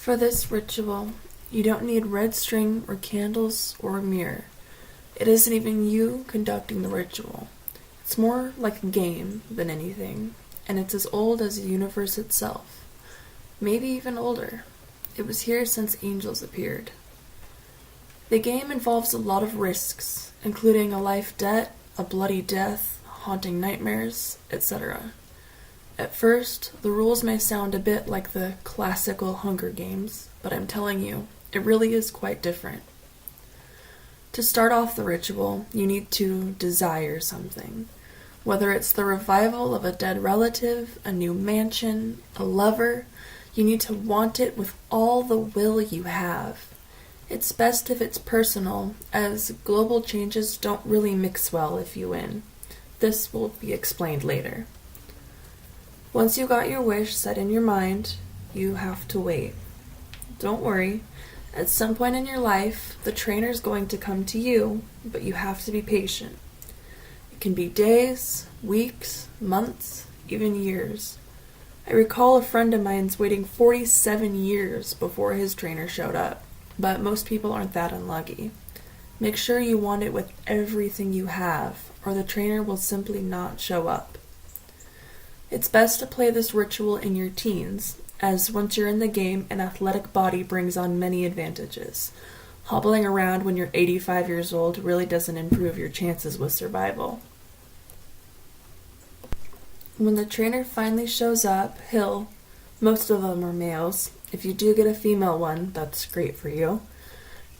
For this ritual, you don't need red string or candles or a mirror. It isn't even you conducting the ritual. It's more like a game than anything, and it's as old as the universe itself. Maybe even older. It was here since angels appeared. The game involves a lot of risks, including a life debt, a bloody death, haunting nightmares, etc. At first, the rules may sound a bit like the classical Hunger Games, but I'm telling you, it really is quite different. To start off the ritual, you need to desire something. Whether it's the revival of a dead relative, a new mansion, a lover, you need to want it with all the will you have. It's best if it's personal, as global changes don't really mix well if you win. This will be explained later. Once you got your wish set in your mind, you have to wait. Don't worry, at some point in your life, the trainer's going to come to you, but you have to be patient. It can be days, weeks, months, even years. I recall a friend of mine's waiting 47 years before his trainer showed up, but most people aren't that unlucky. Make sure you want it with everything you have, or the trainer will simply not show up. It's best to play this ritual in your teens, as once you're in the game, an athletic body brings on many advantages. Hobbling around when you're 85 years old really doesn't improve your chances with survival. When the trainer finally shows up, most of them are males, if you do get a female one, that's great for you,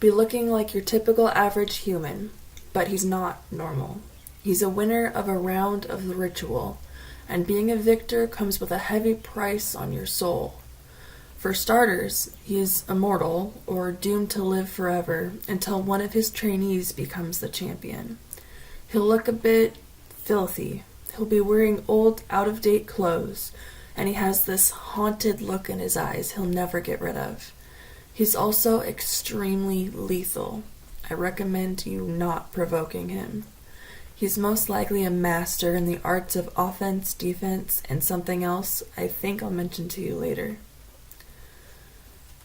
be looking like your typical average human, but he's not normal. He's a winner of a round of the ritual, and being a victor comes with a heavy price on your soul. For starters, he is immortal, or doomed to live forever, until one of his trainees becomes the champion. He'll look a bit filthy. He'll be wearing old, out-of-date clothes, and he has this haunted look in his eyes he'll never get rid of. He's also extremely lethal. I recommend you not provoking him. He's most likely a master in the arts of offense, defense, and something else I think I'll mention to you later.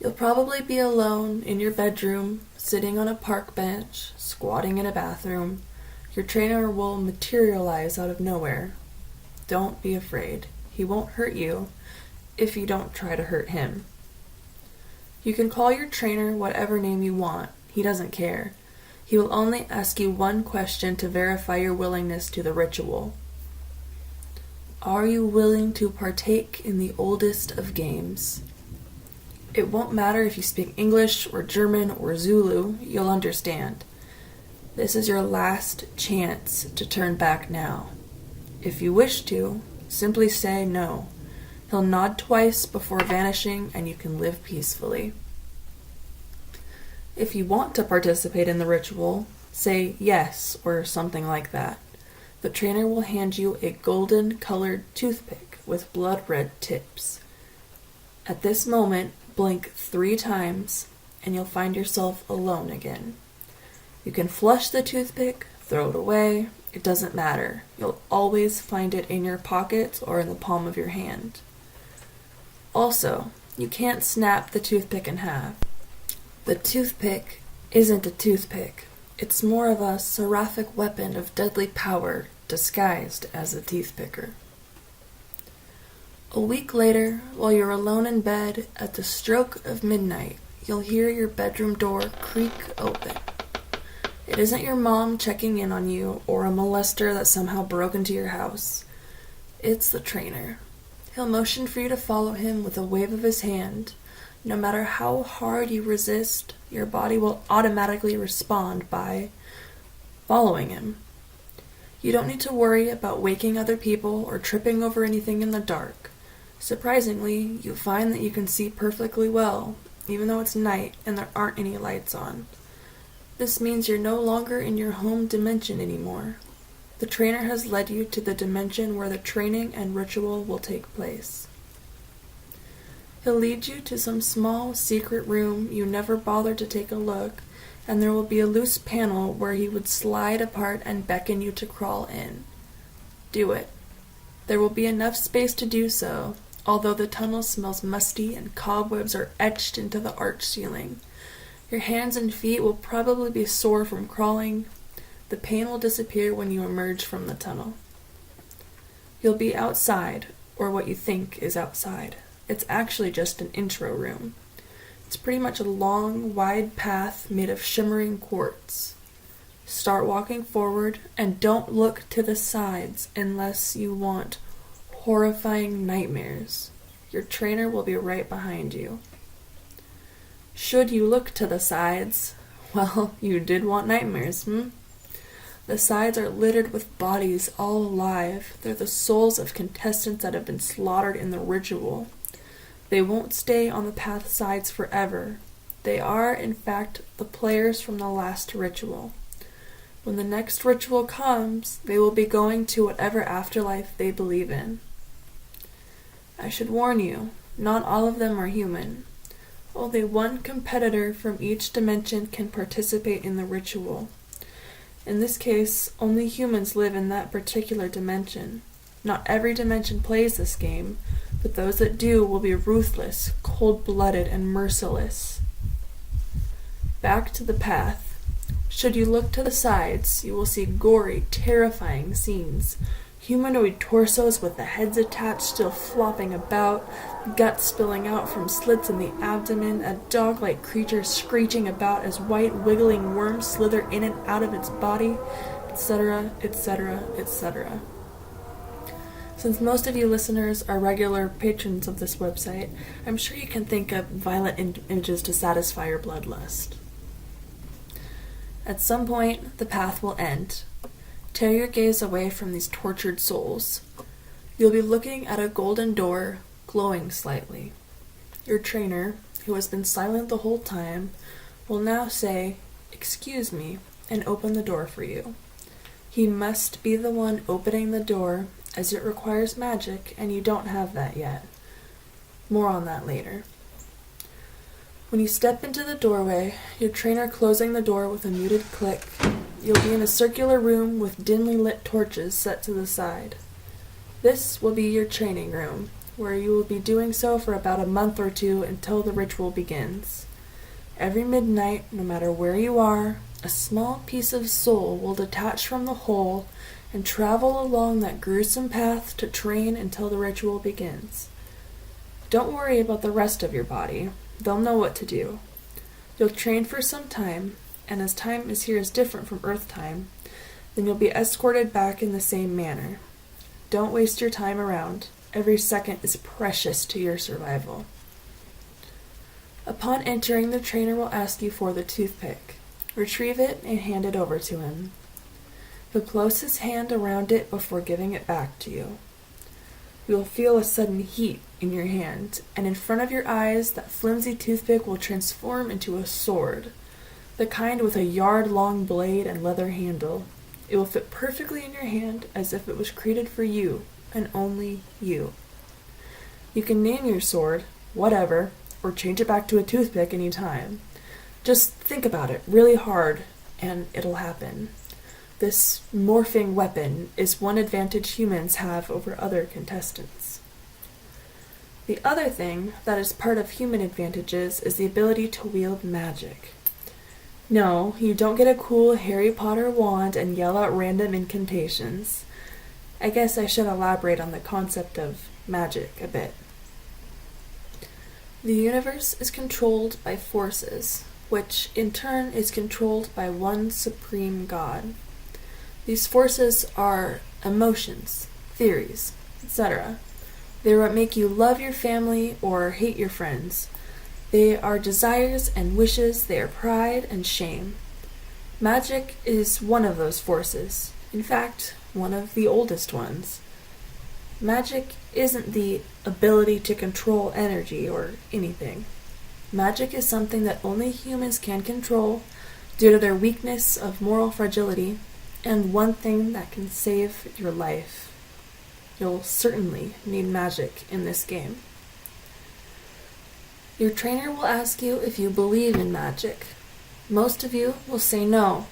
You'll probably be alone in your bedroom, sitting on a park bench, squatting in a bathroom. Your trainer will materialize out of nowhere. Don't be afraid. He won't hurt you if you don't try to hurt him. You can call your trainer whatever name you want. He doesn't care. He will only ask you one question to verify your willingness to the ritual. Are you willing to partake in the oldest of games? It won't matter if you speak English or German or Zulu, you'll understand. This is your last chance to turn back now. If you wish to, simply say no. He'll nod twice before vanishing and you can live peacefully. If you want to participate in the ritual, say yes or something like that. The trainer will hand you a golden-colored toothpick with blood-red tips. At this moment, blink 3 times and you'll find yourself alone again. You can flush the toothpick, throw it away, it doesn't matter. You'll always find it in your pocket or in the palm of your hand. Also, you can't snap the toothpick in half. The toothpick isn't a toothpick. It's more of a seraphic weapon of deadly power disguised as a teeth picker. A week later, while you're alone in bed, at the stroke of midnight, you'll hear your bedroom door creak open. It isn't your mom checking in on you or a molester that somehow broke into your house. It's the trainer. He'll motion for you to follow him with a wave of his hand. No matter how hard you resist, your body will automatically respond by following him. You don't need to worry about waking other people or tripping over anything in the dark. Surprisingly, you find that you can see perfectly well, even though it's night and there aren't any lights on. This means you're no longer in your home dimension anymore. The trainer has led you to the dimension where the training and ritual will take place. He'll lead you to some small, secret room you never bothered to take a look, and there will be a loose panel where he would slide apart and beckon you to crawl in. Do it. There will be enough space to do so, although the tunnel smells musty and cobwebs are etched into the arched ceiling. Your hands and feet will probably be sore from crawling. The pain will disappear when you emerge from the tunnel. You'll be outside, or what you think is outside. It's actually just an intro room. It's pretty much a long, wide path made of shimmering quartz. Start walking forward, and don't look to the sides unless you want horrifying nightmares. Your trainer will be right behind you. Should you look to the sides, well, you did want nightmares, The sides are littered with bodies, all alive. They're the souls of contestants that have been slaughtered in the ritual. They won't stay on the path sides forever. They are, in fact, the players from the last ritual. When the next ritual comes, they will be going to whatever afterlife they believe in. I should warn you, not all of them are human. Only one competitor from each dimension can participate in the ritual. In this case, only humans live in that particular dimension. Not every dimension plays this game, but those that do will be ruthless, cold-blooded, and merciless. Back to the path. Should you look to the sides, you will see gory, terrifying scenes. Humanoid torsos with the heads attached still flopping about, guts spilling out from slits in the abdomen, a dog-like creature screeching about as white, wiggling worms slither in and out of its body, etc., etc., etc. Since most of you listeners are regular patrons of this website, I'm sure you can think of violent images to satisfy your bloodlust. At some point, the path will end. Tear your gaze away from these tortured souls. You'll be looking at a golden door, glowing slightly. Your trainer, who has been silent the whole time, will now say, "Excuse me," and open the door for you. He must be the one opening the door, as it requires magic, and you don't have that yet. More on that later. When you step into the doorway, your trainer closing the door with a muted click, you'll be in a circular room with dimly lit torches set to the side. This will be your training room, where you will be doing so for about a month or two until the ritual begins. Every midnight, no matter where you are, a small piece of soul will detach from the whole and travel along that gruesome path to train until the ritual begins. Don't worry about the rest of your body. They'll know what to do. You'll train for some time, and as time is here is different from Earth time, then you'll be escorted back in the same manner. Don't waste your time around. Every second is precious to your survival. Upon entering, the trainer will ask you for the toothpick. Retrieve it and hand it over to him. He'll close his hand around it before giving it back to you. You'll feel a sudden heat in your hand, and in front of your eyes, that flimsy toothpick will transform into a sword, the kind with a yard-long blade and leather handle. It will fit perfectly in your hand as if it was created for you, and only you. You can name your sword, whatever, or change it back to a toothpick any time. Just think about it really hard, and it'll happen. This morphing weapon is one advantage humans have over other contestants. The other thing that is part of human advantages is the ability to wield magic. No, you don't get a cool Harry Potter wand and yell out random incantations. I guess I should elaborate on the concept of magic a bit. The universe is controlled by forces, which in turn is controlled by one supreme God. These forces are emotions, theories, etc. They are what make you love your family or hate your friends. They are desires and wishes, they are pride and shame. Magic is one of those forces. In fact, one of the oldest ones. Magic isn't the ability to control energy or anything. Magic is something that only humans can control due to their weakness of moral fragility, and one thing that can save your life. You'll certainly need magic in this game. Your trainer will ask you if you believe in magic. Most of you will say no.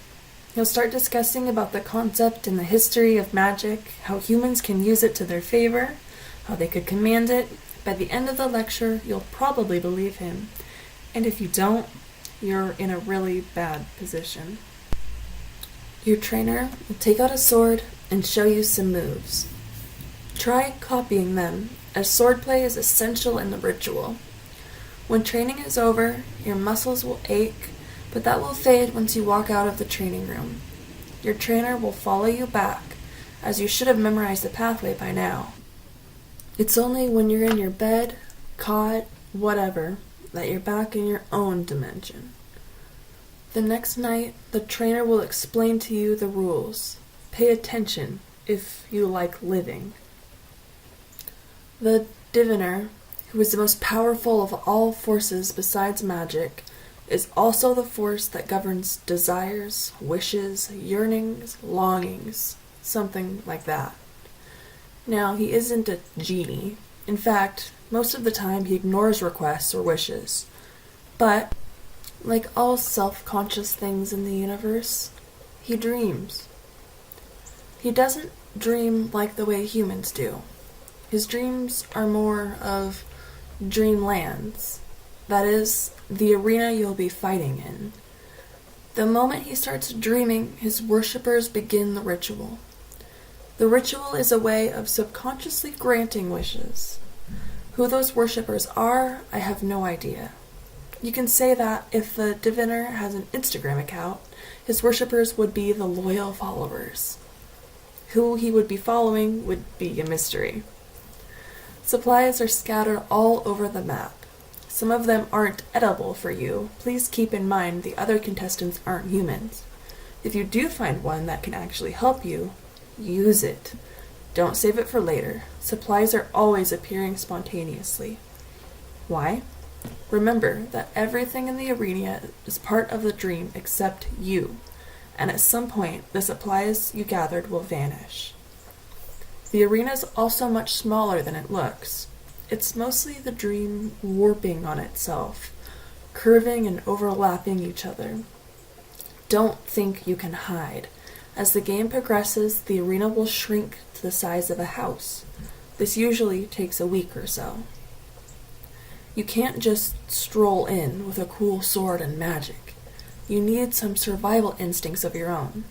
He'll start discussing about the concept and the history of magic, how humans can use it to their favor, how they could command it, By the end of the lecture, you'll probably believe him, and if you don't, you're in a really bad position. Your trainer will take out a sword and show you some moves. Try copying them, as swordplay is essential in the ritual. When training is over, your muscles will ache, but that will fade once you walk out of the training room. Your trainer will follow you back, as you should have memorized the pathway by now. It's only when you're in your bed, cot, whatever, that you're back in your own dimension. The next night, the trainer will explain to you the rules. Pay attention if you like living. The diviner, who is the most powerful of all forces besides magic, is also the force that governs desires, wishes, yearnings, longings, something like that. Now, he isn't a genie. In fact, most of the time he ignores requests or wishes. But, like all self-conscious things in the universe, he dreams. He doesn't dream like the way humans do. His dreams are more of dreamlands. That is, the arena you'll be fighting in. The moment he starts dreaming, his worshippers begin the ritual. The ritual is a way of subconsciously granting wishes. Who those worshippers are, I have no idea. You can say that if the diviner has an Instagram account, his worshippers would be the loyal followers. Who he would be following would be a mystery. Supplies are scattered all over the map. Some of them aren't edible for you. Please keep in mind the other contestants aren't humans. If you do find one that can actually help you, use it. Don't save it for later. Supplies are always appearing spontaneously. Why? Remember that everything in the arena is part of the dream except you, and at some point the supplies you gathered will vanish. The arena is also much smaller than it looks. It's mostly the dream warping on itself, curving and overlapping each other. Don't think you can hide. As the game progresses, the arena will shrink to the size of a house. This usually takes a week or so. You can't just stroll in with a cool sword and magic. You need some survival instincts of your own.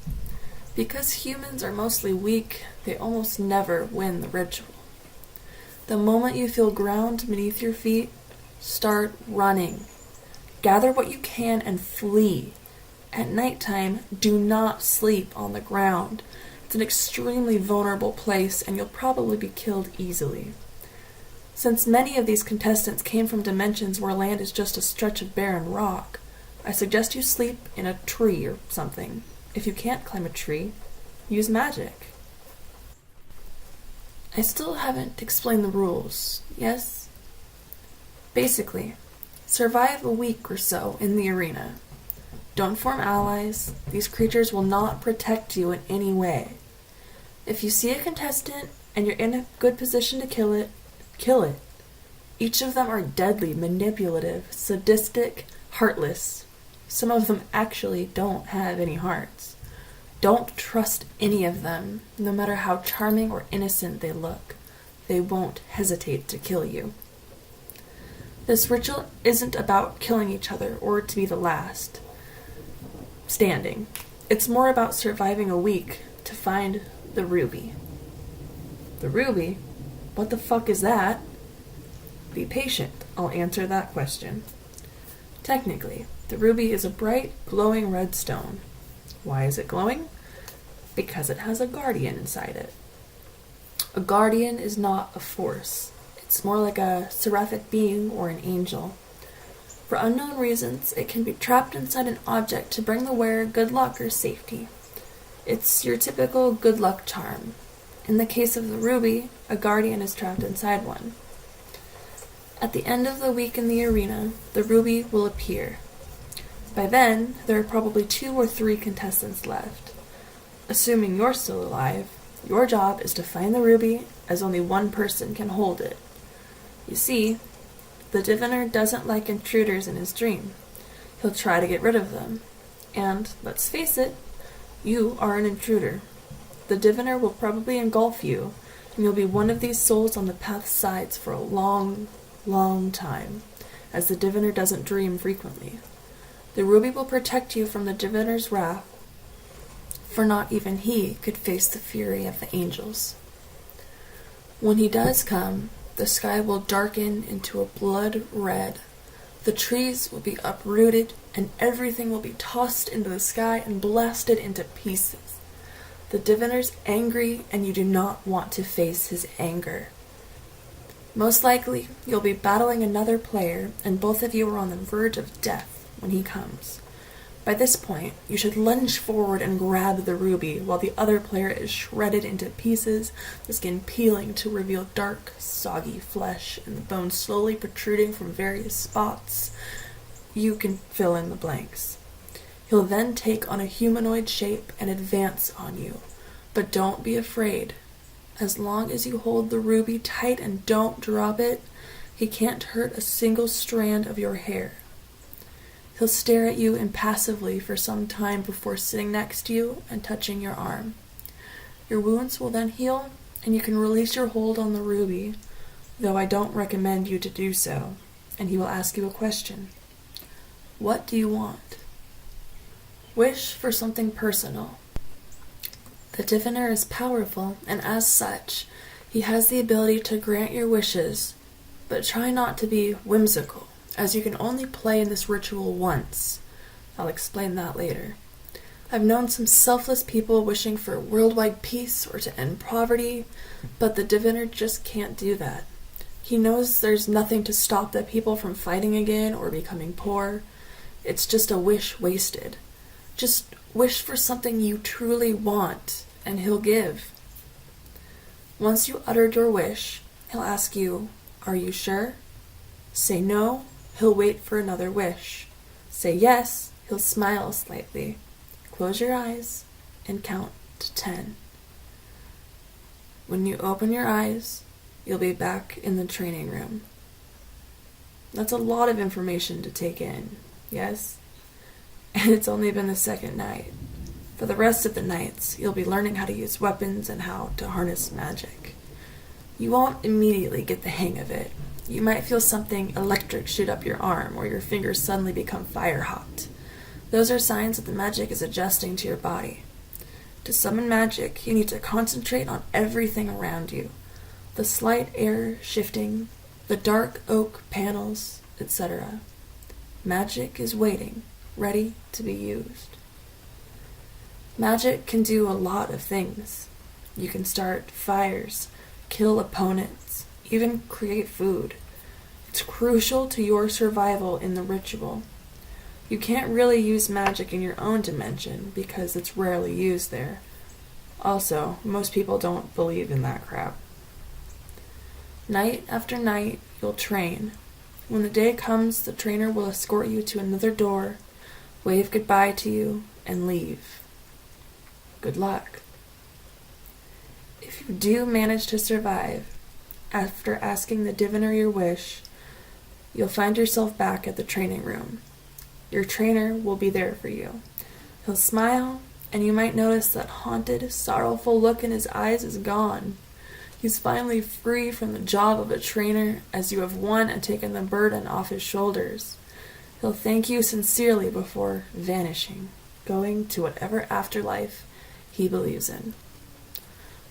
Because humans are mostly weak, they almost never win the ritual. The moment you feel ground beneath your feet, start running. Gather what you can and flee. At nighttime, do not sleep on the ground. It's an extremely vulnerable place and you'll probably be killed easily. Since many of these contestants came from dimensions where land is just a stretch of barren rock, I suggest you sleep in a tree or something. If you can't climb a tree, use magic. I still haven't explained the rules, yes? Basically, survive a week or so in the arena. Don't form allies. These creatures will not protect you in any way. If you see a contestant and you're in a good position to kill it, kill it. Each of them are deadly, manipulative, sadistic, heartless. Some of them actually don't have any hearts. Don't trust any of them, no matter how charming or innocent they look. They won't hesitate to kill you. This ritual isn't about killing each other or to be the last standing. It's more about surviving a week to find the ruby. The ruby? What the fuck is that? Be patient, I'll answer that question. Technically, the ruby is a bright, glowing red stone. Why is it glowing? Because it has a guardian inside it. A guardian is not a force. It's more like a seraphic being or an angel. For unknown reasons, it can be trapped inside an object to bring the wearer good luck or safety. It's your typical good luck charm. In the case of the ruby, a guardian is trapped inside one. At the end of the week in the arena, the ruby will appear. By then, there are probably 2 or 3 contestants left. Assuming you're still alive, your job is to find the ruby, as only one person can hold it. You see, the diviner doesn't like intruders in his dream. He'll try to get rid of them. And, let's face it, you are an intruder. The diviner will probably engulf you, And you'll be one of these souls on the path's sides for a long, long time, as the diviner doesn't dream frequently. The ruby will protect you from the diviner's wrath, for not even he could face the fury of the angels. When he does come, the sky will darken into a blood red. The trees will be uprooted, and everything will be tossed into the sky and blasted into pieces. The diviner's angry, and you do not want to face his anger. Most likely, you'll be battling another player, and both of you are on the verge of death when he comes. By this point, you should lunge forward and grab the ruby while the other player is shredded into pieces, the skin peeling to reveal dark, soggy flesh and the bones slowly protruding from various spots. You can fill in the blanks. He'll then take on a humanoid shape and advance on you. But don't be afraid. As long as you hold the ruby tight and don't drop it, he can't hurt a single strand of your hair. He'll stare at you impassively for some time before sitting next to you and touching your arm. Your wounds will then heal, and you can release your hold on the ruby, though I don't recommend you to do so, and he will ask you a question. What do you want? Wish for something personal. The diviner is powerful, and as such, he has the ability to grant your wishes, but try not to be whimsical, as you can only play in this ritual once. I'll explain that later. I've known some selfless people wishing for worldwide peace or to end poverty, but the diviner just can't do that. He knows there's nothing to stop the people from fighting again or becoming poor. It's just a wish wasted. Just wish for something you truly want, and he'll give. Once you uttered your wish, he'll ask you, "Are you sure?" Say no, he'll wait for another wish. Say yes, he'll smile slightly. Close your eyes and count to 10. When you open your eyes, you'll be back in the training room. That's a lot of information to take in, yes? And it's only been the second night. For the rest of the nights, you'll be learning how to use weapons and how to harness magic. You won't immediately get the hang of it. You might feel something electric shoot up your arm, or your fingers suddenly become fire hot. Those are signs that the magic is adjusting to your body. To summon magic, you need to concentrate on everything around you. The slight air shifting, the dark oak panels, etc. Magic is waiting, ready to be used. Magic can do a lot of things. You can start fires, kill opponents, even create food. It's crucial to your survival in the ritual. You can't really use magic in your own dimension because it's rarely used there. Also, most people don't believe in that crap. Night after night, you'll train. When the day comes, the trainer will escort you to another door, wave goodbye to you, and leave. Good luck. If you do manage to survive, after asking the diviner your wish, you'll find yourself back at the training room. Your trainer will be there for you. He'll smile, and you might notice that haunted, sorrowful look in his eyes is gone. He's finally free from the job of a trainer, as you have won and taken the burden off his shoulders. He'll thank you sincerely before vanishing, going to whatever afterlife he believes in.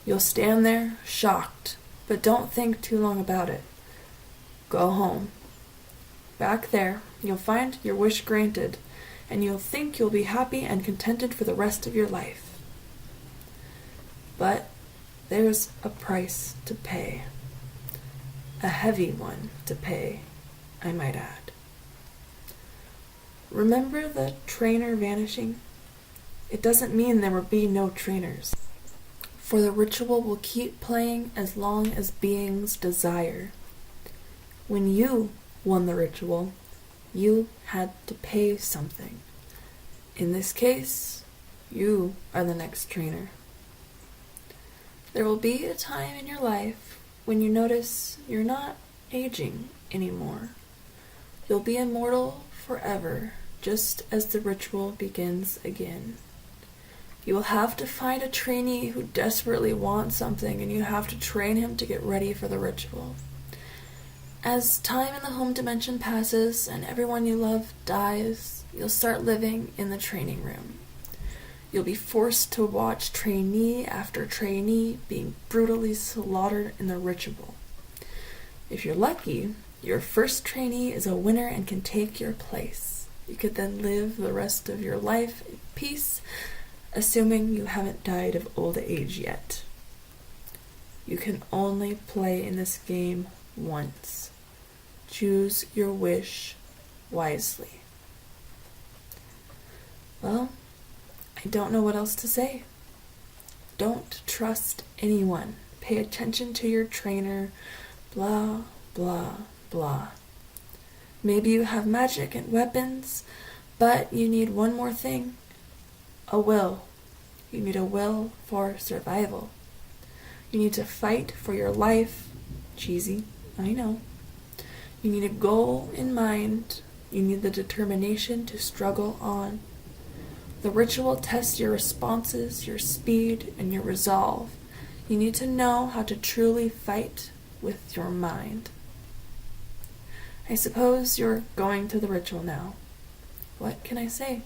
You'll stand there, shocked, but don't think too long about it. Go home. Back there, you'll find your wish granted, and you'll think you'll be happy and contented for the rest of your life. But there's a price to pay. A heavy one to pay, I might add. Remember the trainer vanishing? It doesn't mean there will be no trainers, for the ritual will keep playing as long as beings desire. When you won the ritual, you had to pay something. In this case, you are the next trainer. There will be a time in your life when you notice you're not aging anymore. You'll be immortal forever, just as the ritual begins again. You will have to find a trainee who desperately wants something, and you have to train him to get ready for the ritual. As time in the home dimension passes and everyone you love dies, you'll start living in the training room. You'll be forced to watch trainee after trainee being brutally slaughtered in the ritual. If you're lucky, your first trainee is a winner and can take your place. You could then live the rest of your life in peace, assuming you haven't died of old age yet. You can only play in this game once. Choose your wish wisely. Well, I don't know what else to say. Don't trust anyone. Pay attention to your trainer. Blah, blah, blah. Maybe you have magic and weapons, but you need one more thing. A will. You need a will for survival. You need to fight for your life. Cheesy, I know. You need a goal in mind. You need the determination to struggle on. The ritual tests your responses, your speed, and your resolve. You need to know how to truly fight with your mind. I suppose you're going through the ritual now. What can I say?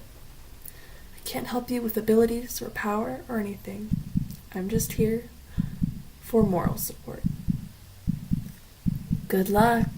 I can't help you with abilities or power or anything. I'm just here for moral support. Good luck.